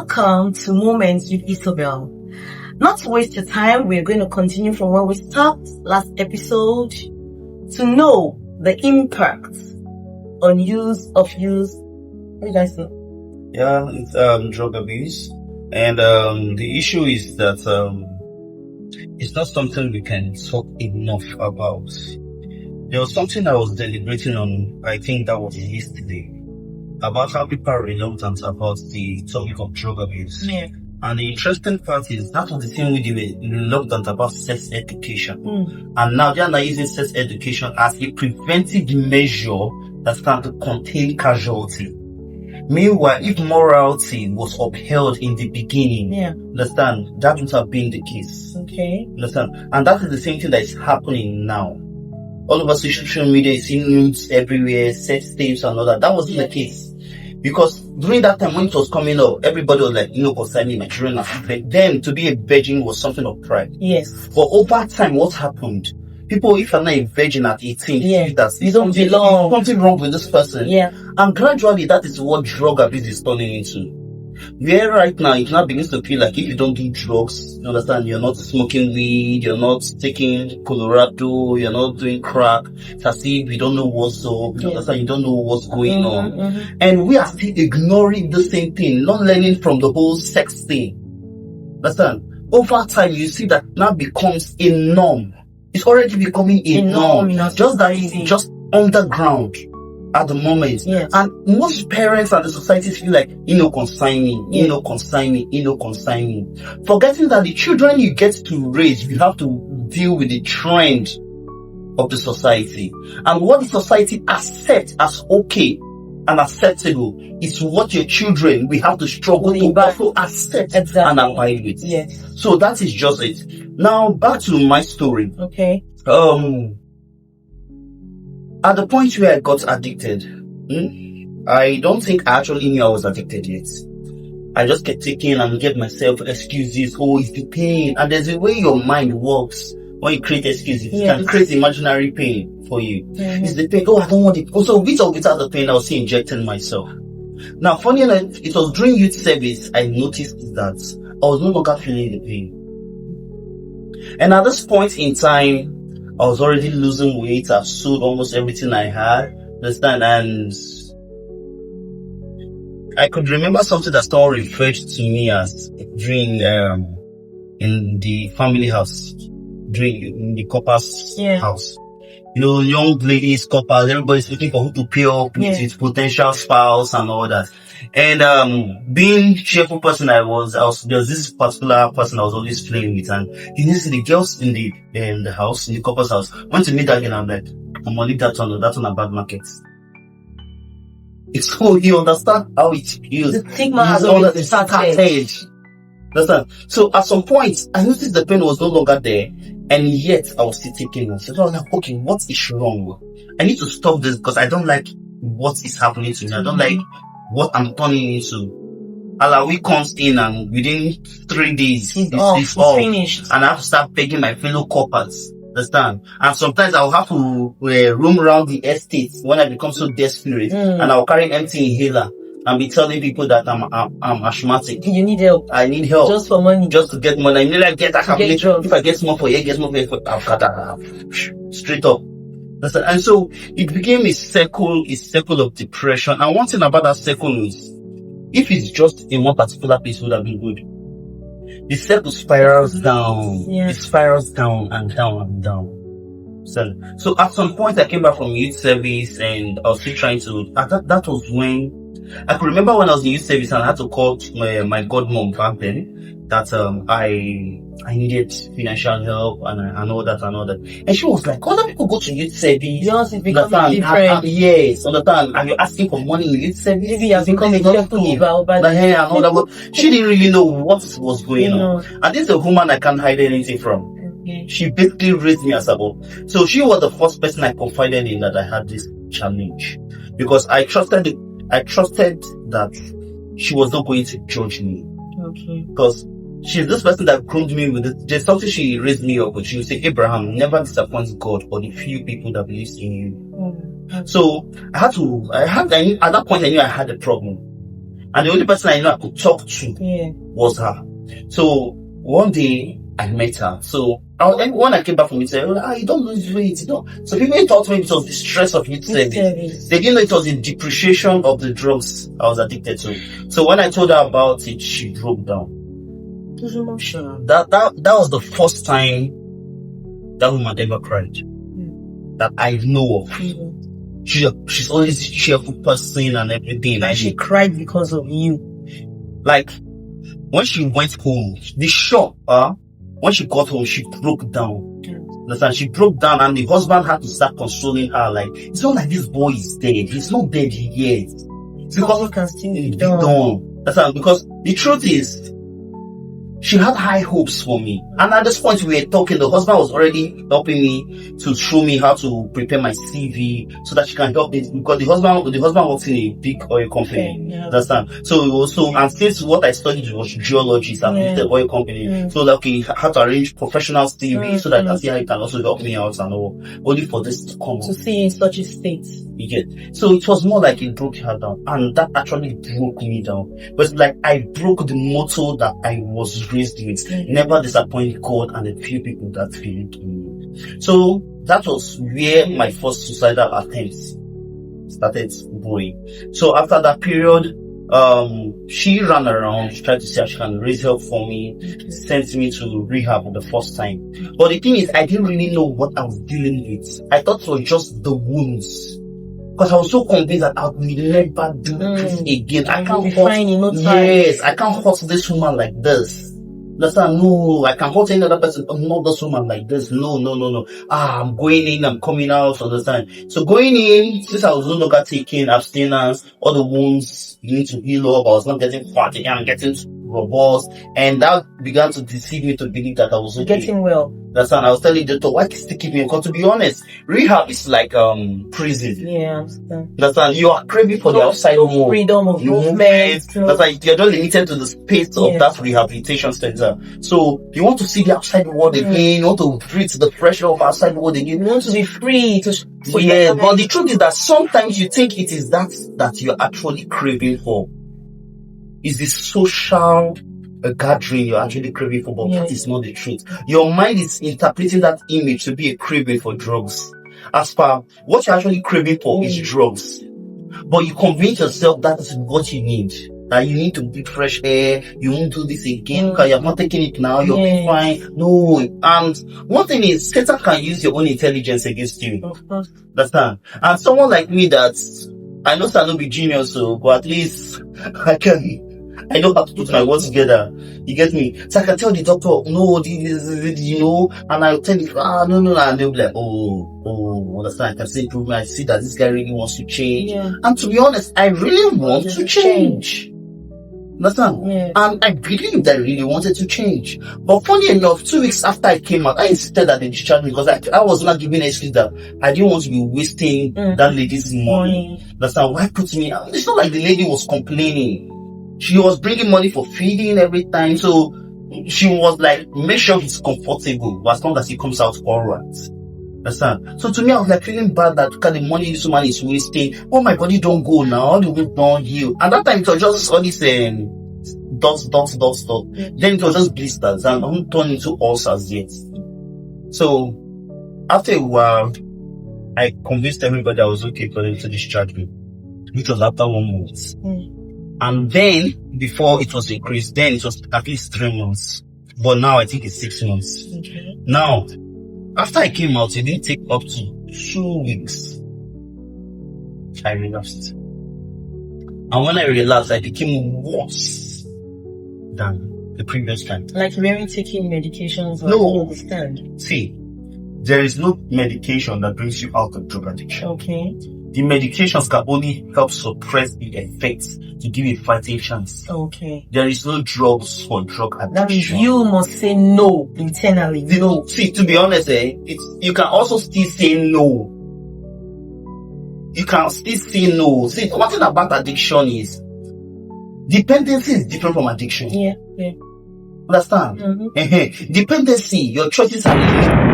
Welcome to Moments with Isabel. Not to waste your time, we're going to continue from where we stopped last episode to know the impact on use. What do you guys know? Yeah, it's drug abuse, and the issue is that it's not something we can talk enough about. There was something I was deliberating on, I think that was yesterday, about how people are reluctant about the topic of drug abuse. Yeah. And the interesting part is that was the thing we were reluctant about sex education. And now they are now using sex education as a preventive measure that's going to contain casualty. Meanwhile, if morality was upheld in the beginning, understand, that would have been the case. Okay. Understand? And that is the same thing that is happening now. All over social media, you see news everywhere, sex tapes and all that. That wasn't the case. Because during that time when it was coming up, everybody was like, concerning my children. Then to be a virgin was something of pride. Yes. But over time, what happened? People, if you're not a virgin at 18, you don't belong. Something wrong with this person. Yeah. And gradually, that is what drug abuse is turning into. Where right now, it now begins to feel like if you don't do drugs, you understand, you're not smoking weed, you're not taking Colorado, you're not doing crack. It's as if you don't know what's up, you understand, you don't know what's going on. And we are still ignoring the same thing, not learning from the whole sex thing. Understand? Over time, you see that now becomes a norm. It's already becoming a norm. Just that it's just underground at the moment. Yes. And most parents and the societies feel like, consign me, consign me. Forgetting that the children you get to raise, you have to deal with the trend of the society. And what the society accepts as okay and acceptable is what your children will have to struggle to also accept and abide with. Yes. So that is just it. Now back to my story. Okay. At the point where I got addicted, I don't think I actually knew I was addicted yet. I just kept taking and give myself excuses. Oh, it's the pain. And there's a way your mind works when you create excuses. It can create imaginary pain for you. It's the pain. Oh, I don't want it. Also, with or without the pain, I was still injecting myself. Now, funny enough, it was during youth service I noticed that I was no longer feeling the pain. And at this point in time, I was already losing weight. I've sold almost everything I had. Understand? And I could remember something that someone referred to me as during in the family house, in the couple's house. Young ladies, couples, everybody's looking for who to pair up with its potential spouse and all that. And being cheerful person there was this particular person I was always playing with, and the girls in the house, in the couple's house, went to meet that girl, and I'm like, I'm gonna leave that on a bad market. It's so you understand how it feels. The stigma has already started. Understand? So at some point I noticed the pain was no longer there, and yet I was still taking it. So I was like, okay, what is wrong? I need to stop this because I don't like what is happening to me. I don't like what I'm turning into. Alawi comes in and within 3 days it's finished. And I have to start begging my fellow coppers. Understand? And sometimes I'll have to roam around the estate when I become so desperate, and I'll carry empty inhaler and be telling people that I'm asthmatic. You need help. I need help. Just for money. Just to get money. I need like get that calculation. If I get small for here, get small for here, I've got that straight up. And so it became a circle of depression. And one thing about that circle is, if it's just in one particular place, it would have been good. The circle spirals down. It spirals down and down and down. So at some point I came back from youth service and I was still trying to, that was when, I could remember when I was in youth service and I had to call my godmom back then that I needed financial help and all that. And she was like, other people go to youth service. Yours is becoming different. Yes, understand. And you're asking for money in youth service. Maybe you have become a cheerful giver. She didn't really know what was going on. And this is a woman I can't hide anything from. She basically raised me as a boy. So she was the first person I confided in that I had this challenge. Because I trusted that she was not going to judge me. Okay. Because she's this person that groomed me with it. There's something she raised me up with. She would say, Abraham, never disappoint God or the few people that believes in you. So at that point I knew I had a problem. And the only person I know I could talk to was her. So one day I met her. So when I came back from it, I said, you don't lose weight, you know. So people thought maybe it was the stress of youth service. They didn't know it was the depreciation of the drugs I was addicted to. So when I told her about it, she broke down. That was the first time that woman ever cried. That I know of. She's always a cheerful person and everything. And she cried because of you. Like, when she went home, the shock, when she got home, she broke down. Understand? She broke down, and the husband had to start consoling her. Like, it's not like this boy is dead. He's not dead yet. Because it can still be done. Understand? Because the truth is, she had high hopes for me. And at this point we were talking, the husband was already helping me to show me how to prepare my CV so that she can help me, because the husband works in a big oil company. Understand? So and since what I studied was geology, so the oil company. So that how to arrange professional CV so that I can see how you can also help me out and all. Only for this to come to see in such a state. You get. So it was more like it broke her down, and that actually broke me down. But it's like I broke the motto that I was raised with: never disappoint God and the few people that believe in me. So that was where my first suicidal attempts started going. So after that period, she ran around, she tried to see how she can raise help for me, sent me to rehab the first time. But the thing is, I didn't really know what I was dealing with. I thought it was just the wounds. Because I was so convinced that I will never do this again. I can't I can't hurt this woman like this. Understand? No, I can't hurt any other person, not this woman like this. No. I'm going in, I'm coming out, understand? So going in, since I was no longer taking abstinence, all the wounds you need to heal up, I was not getting fat again, I'm getting robust, and that began to deceive me to believe that I was okay. Getting well. That's why I was telling the doctor, why still keep me? Because to be honest, rehab is like prison. Yeah, I understand. That's why you are craving for the outside world. Freedom of movement. That's why you're not limited to the space of that rehabilitation center. So you want to see the outside world again, you want to breathe the pressure of outside world again. You want to be free to but the truth is that sometimes you think it is that you're actually craving for. Is this social gathering you're actually craving for, but that is not the truth. Your mind is interpreting that image to be a craving for drugs. As per what you're actually craving for is drugs. But you convince yourself that is what you need. That you need to breathe fresh air, you won't do this again because you're not taking it now, you'll be fine. No. And one thing is, Satan can use your own intelligence against you. Of course. Understand? And someone like me that, I know I will be genius, so, but at least I know how to put my words together. You get me? So I can tell the doctor, no, this, you know, and I'll tell you, no, and they'll be like, understand? I can see improvement. I see that this guy really wants to change. Yeah. And to be honest, I really want to change. Understand? Yeah. And I believe that I really wanted to change. But funny enough, 2 weeks after I came out, I insisted that they discharged me because I was not giving an excuse that I didn't want to be wasting that lady's money. Understand? Why put me out? It's not like the lady was complaining. She was bringing money for feeding every time. So she was like, make sure he's comfortable, but as long as he comes out alright. Understand? So to me, I was like feeling bad that the money this woman is wasting. Oh, my body don't go now. All the way don't heal. At that time, it was just all this dots. Then it was just blisters and I haven't turned into ulcers yet. So after a while, I convinced everybody I was okay for them to discharge me, which was after 1 month. And then, before it was increased, then it was at least 3 months. But now I think it's 6 months. Okay. Now, after I came out, it didn't take up to 2 weeks. I relapsed. And when I relapsed, I became worse than the previous time. Like you weren't taking medications? No. Understand? See, there is no medication that brings you out of drug addiction. Okay. The medications can only help suppress the effects to give you a fighting chance. Okay. There is no drugs for drug addiction. That means you must say no internally. No. See, to be honest, you can also still say no. You can still say no. See, one thing about addiction is dependency is different from addiction. Yeah. Understand? Mm-hmm. Dependency, your choices are limited.